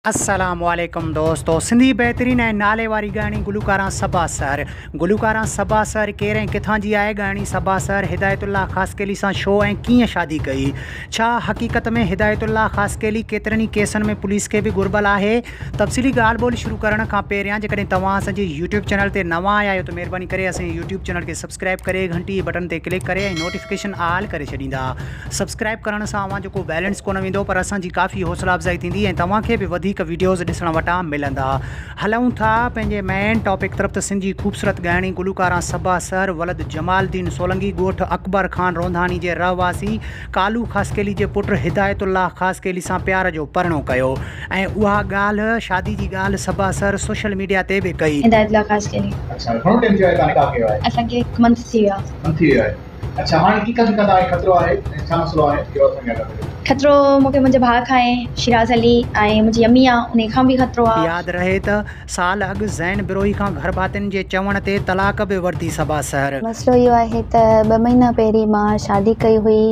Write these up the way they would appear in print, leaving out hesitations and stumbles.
अस्सलामुअलैकुम दोस्तों। सिंधी बहतरीन ऐं नाले वारी ॻाइणी गुलूकारा सबा सर। गुलूकारा सबा सर केरु ऐं किथां जी आहे ॻाइणी सबा सर? हिदायतुल्लाह ख़ासकेली सां छो ऐं कीअं शादी कई? छा हक़ीक़त में हिदायतुल्लाह ख़ासकेली केतिरनि ई केसनि में पुलिस खे बि घुर्बल आहे? तफ़सीली ॻाल्हि ॿोली शुरू करण खां पहिरियां जेकॾहिं तव्हां असांजे यूट्यूब चैनल ते नवां आया आहियो त महिरबानी करे असांजे यूट्यूब चैनल खे सब्सक्राइब करे घंटी बटन ते क्लिक करे ऐं नोटिफिकेशन ऑल करे छॾींदा। सब्सक्राइब करण सां अव्हां जेको बैलेंस कोन वेंदो, पर असांजी काफ़ी हौसला अफ़ज़ाई थींदी ऐं तव्हांखे बि वधीक वीडियोज़ ॾिसण वटां मिलंदा। हलूं था पंहिंजे मेन टॉपिक तरफ़। त सिंधी ख़ूबसूरत ॻाइणी गुलूकारा सबा सर वलद जमालुद्दीन सोलंकी ॻोठ अकबर ख़ान रोंधानी जे रहवासी कालू ख़ासकेली जे पुट हिदायतुल्लाह ख़ासकेली सां प्यार जो परिणो कयो ऐं उहा ॻाल्हि शादी जी ॻाल्हि सबा सर सोशल मीडिया ते बि कई। हिदायतुल्लाह ख़ासकेली अच्छा घणो टाइम थियो आहे तव्हां निकाह कयो आहे? असांखे 1 मंथ थी वियो आहे। मंथ थी वियो आहे। अच्छा हाणे की कथी कंदा आहे? खतरो आहे छा मसलो आहे? कहिड़ो असांखे ॻाल्हि खतरो मूंखे मुंहिंजे भाउ खां आहे, शिराज़ अली, ऐं मुंहिंजी अम्मी आहे, उन खां बि खतरो आहे। यादि रहे त साल अॻु ज़ैन बिरोही खां घर भातियुनि जे चवण ते तलाक बि वरिती सबा सर। मसलो इहो आहे त 2 महीना पहिरीं मां शादी कई हुई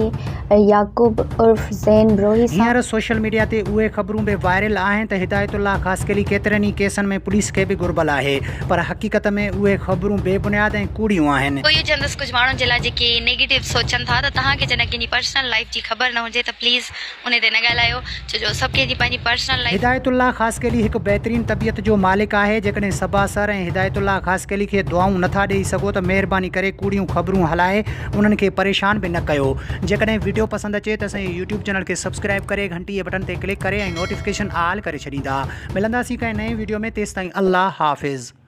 याकूब उर्फ ज़ैन बिरोही सां। हींअर सोशल मीडिया ते उहे ख़बरूं बि वायरल आहिनि त हिदायतुल्लाह ख़ासकेली केतिरनि ई केसनि में पुलिस खे बि घुर्बल आहे, पर हक़ीक़त में उहे ख़बरूं बेबुनियाद ऐं कूड़ियूं आहिनि। कोई चवंदसि कुझु माण्हुनि जे लाइ जेके नेगेटिव सोचनि था त तव्हांखे जॾहिं कंहिंजी पर्सनल लाइफ जी ख़बर न हुजे त प्लीज़ उन ते न ॻाल्हायो, छो जो सभु कंहिंजी पंहिंजी पर्सनल लाइफ। हिदायतुल्लाह ख़ासकेली हिकु बहितरीन तबियत जो मालिक आहे। जेकॾहिं सबा सर ऐं हिदायतुल्लाह ख़ासकेली खे दुआऊं नथा ॾेई सघो त महिरबानी करे कूड़ियूं ख़बरूं हलाए उन्हनि खे परेशान बि न कयो। जेकॾहिं वीडियो पसंदि अचे त असांजे यूट्यूब चैनल खे सब्सक्राइब करे घंटी जे बटन ते क्लिक करे ऐं नोटिफिकेशन ऑल करे छॾींदा। मिलंदासीं कंहिं नए वीडियो में। तेसिताईं अल्लाह हाफ़िज़।